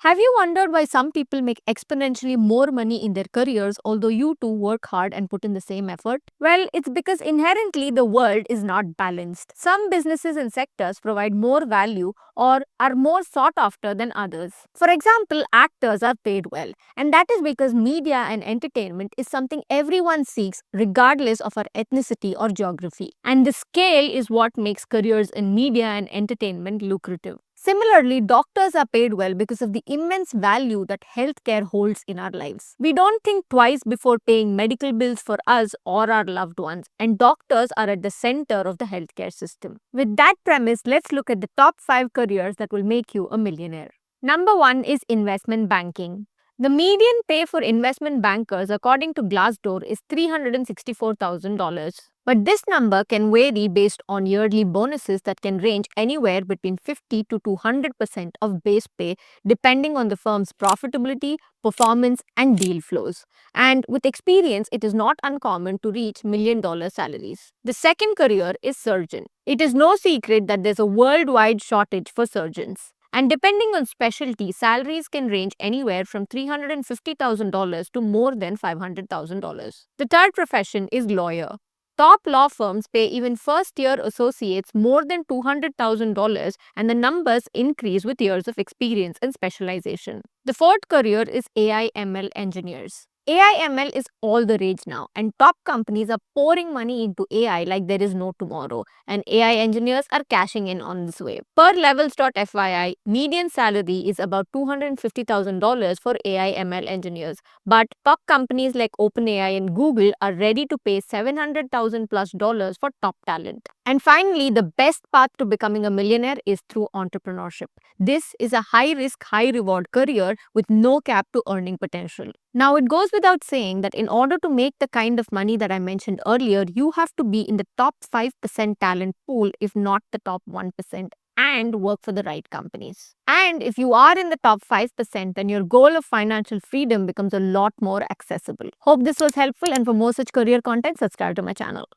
Have you wondered why some people make exponentially more money in their careers although you too work hard and put in the same effort? Well, it's because inherently the world is not balanced. Some businesses and sectors provide more value or are more sought after than others. For example, actors are paid well, and that is because media and entertainment is something everyone seeks regardless of our ethnicity or geography. And the scale is what makes careers in media and entertainment lucrative. Similarly, doctors are paid well because of the immense value that healthcare holds in our lives. We don't think twice before paying medical bills for us or our loved ones, and doctors are at the center of the healthcare system. With that premise, let's look at the top 5 careers that will make you a millionaire. Number 1 is investment banking. The median pay for investment bankers, according to Glassdoor, is $364,000. But this number can vary based on yearly bonuses that can range anywhere between 50 to 200% of base pay, depending on the firm's profitability, performance, and deal flows. And with experience, it is not uncommon to reach $1 million salaries. The second career is surgeon. It is no secret that there's a worldwide shortage for surgeons. And depending on specialty, salaries can range anywhere from $350,000 to more than $500,000. The third profession is lawyer. Top law firms pay even first year associates more than $200,000, and the numbers increase with years of experience and specialization. The fourth career is AI ML engineers. AI ML is all the rage now, and top companies are pouring money into AI like there is no tomorrow, and AI engineers are cashing in on this wave. Per levels.fyi, median salary is about $250,000 for AI ML engineers, but top companies like OpenAI and Google are ready to pay $700,000 plus for top talent. And finally, the best path to becoming a millionaire is through entrepreneurship. This is a high risk, high reward career with no cap to earning potential. Now, it goes without saying that in order to make the kind of money that I mentioned earlier, you have to be in the top 5% talent pool, if not the top 1%, and work for the right companies. And if you are in the top 5%, then your goal of financial freedom becomes a lot more accessible. Hope this was helpful, and for more such career content, subscribe to my channel.